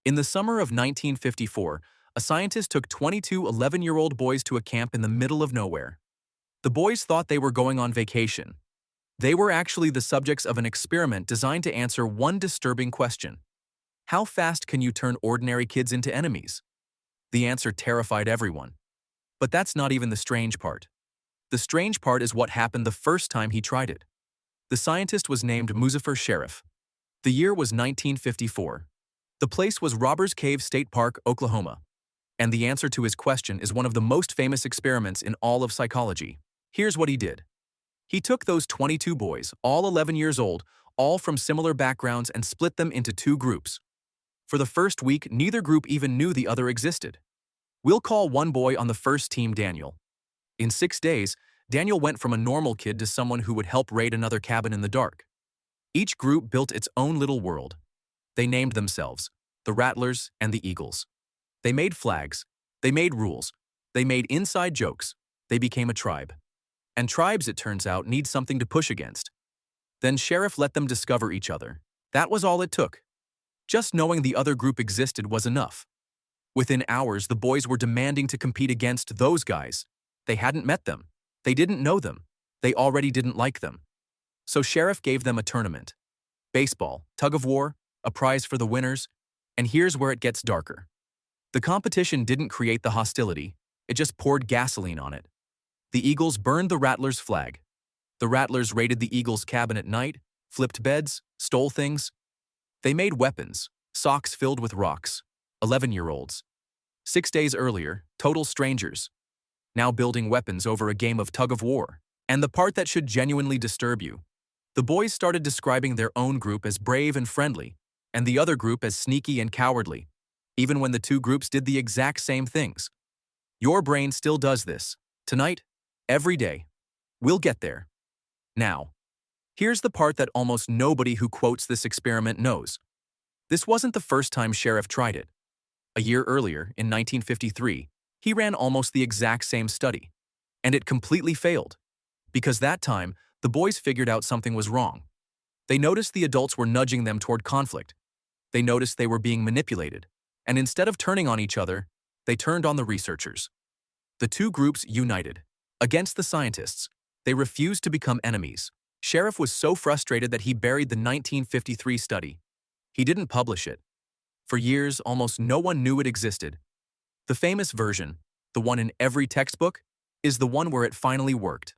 In the summer of 1954, a scientist took 22 11-year-old boys to a camp in the middle of nowhere. The boys thought they were going on vacation. They were actually the subjects of an experiment designed to answer one disturbing question. How fast can you turn ordinary kids into enemies? The answer terrified everyone. But that's not even the strange part. The strange part is what happened the first time he tried it. The scientist was named Muzafer Sherif. The year was 1954. The place was Robbers Cave State Park, Oklahoma. And the answer to his question is one of the most famous experiments in all of psychology. Here's what he did. He took those 22 boys, all 11 years old, all from similar backgrounds, and split them into two groups. For the first week, neither group even knew the other existed. We'll call one boy on the first team Daniel. In 6 days, Daniel went from a normal kid to someone who would help raid another cabin in the dark. Each group built its own little world. They named themselves the Rattlers and the Eagles. They made flags. They made rules. They made inside jokes. They became a tribe. And tribes, it turns out, need something to push against. Then Sheriff let them discover each other. That was all it took. Just knowing the other group existed was enough. Within hours, the boys were demanding to compete against those guys. They hadn't met them. They didn't know them. They already didn't like them. So Sheriff gave them a tournament. Baseball, tug-of-war, a prize for the winners, and here's where it gets darker. The competition didn't create the hostility, it just poured gasoline on it. The Eagles burned the Rattlers' flag. The Rattlers raided the Eagles' cabin at night, flipped beds, stole things. They made weapons, socks filled with rocks, 11-year-olds. 6 days earlier, total strangers. Now building weapons over a game of tug-of-war. And the part that should genuinely disturb you. The boys started describing their own group as brave and friendly, and the other group as sneaky and cowardly, even when the two groups did the exact same things. Your brain still does this. Tonight, every day. We'll get there. Now, here's the part that almost nobody who quotes this experiment knows. This wasn't the first time Sheriff tried it. A year earlier, in 1953, he ran almost the exact same study. And it completely failed. Because that time, the boys figured out something was wrong. They noticed the adults were nudging them toward conflict. They noticed they were being manipulated. And instead of turning on each other, they turned on the researchers. The two groups united. Against the scientists, they refused to become enemies. Sheriff was so frustrated that he buried the 1953 study. He didn't publish it. For years, almost no one knew it existed. The famous version, the one in every textbook, is the one where it finally worked.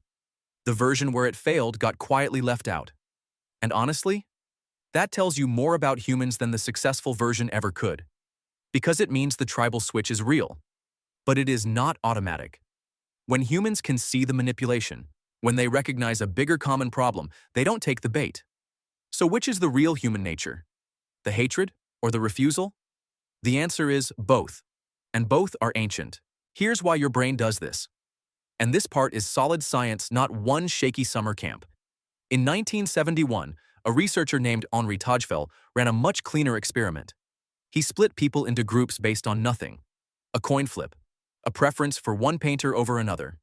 The version where it failed got quietly left out. And honestly, that tells you more about humans than the successful version ever could. Because it means the tribal switch is real. But it is not automatic. When humans can see the manipulation, when they recognize a bigger common problem, they don't take the bait. So which is the real human nature? The hatred or the refusal? The answer is both. And both are ancient. Here's why your brain does this. And this part is solid science, not one shaky summer camp. In 1971, a researcher named Henri Tajfel ran a much cleaner experiment. He split people into groups based on nothing. A coin flip. A preference for one painter over another.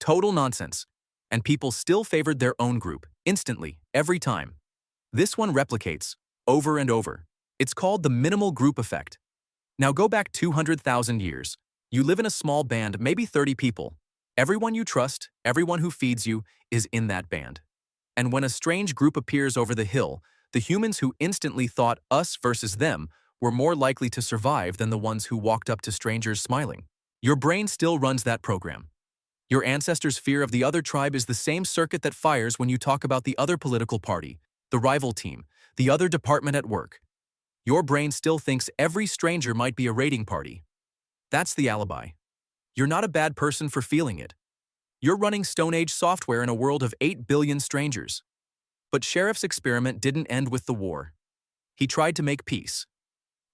Total nonsense. And people still favored their own group, instantly, every time. This one replicates, over and over. It's called the minimal group effect. Now go back 200,000 years. You live in a small band, maybe 30 people. Everyone you trust, everyone who feeds you, is in that band. And when a strange group appears over the hill, the humans who instantly thought us versus them were more likely to survive than the ones who walked up to strangers smiling. Your brain still runs that program. Your ancestors' fear of the other tribe is the same circuit that fires when you talk about the other political party, the rival team, the other department at work. Your brain still thinks every stranger might be a raiding party. That's the alibi. You're not a bad person for feeling it. You're running Stone Age software in a world of 8 billion strangers. But Sheriff's experiment didn't end with the war. He tried to make peace.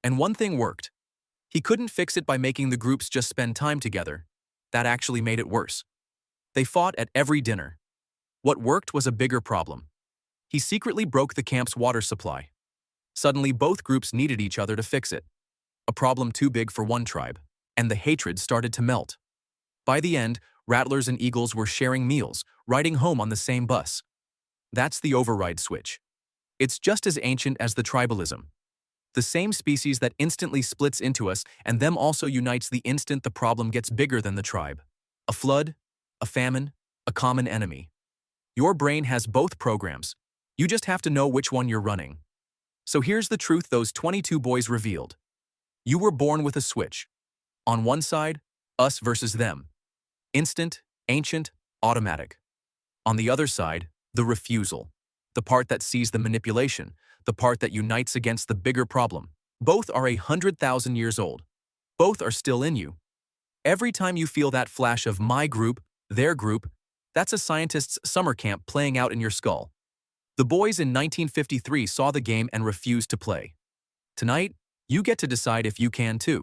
And one thing worked. He couldn't fix it by making the groups just spend time together. That actually made it worse. They fought at every dinner. What worked was a bigger problem. He secretly broke the camp's water supply. Suddenly, both groups needed each other to fix it. A problem too big for one tribe. And the hatred started to melt. By the end, Rattlers and Eagles were sharing meals, riding home on the same bus. That's the override switch. It's just as ancient as the tribalism. The same species that instantly splits into us and them also unites the instant the problem gets bigger than the tribe. A flood, a famine, a common enemy. Your brain has both programs. You just have to know which one you're running. So here's the truth those 22 boys revealed. You were born with a switch. On one side, us versus them. Instant, ancient, automatic. On the other side, the refusal. The part that sees the manipulation, the part that unites against the bigger problem. Both are 100,000 years old. Both are still in you. Every time you feel that flash of my group, their group, that's a scientist's summer camp playing out in your skull. The boys in 1953 saw the game and refused to play. Tonight, you get to decide if you can too.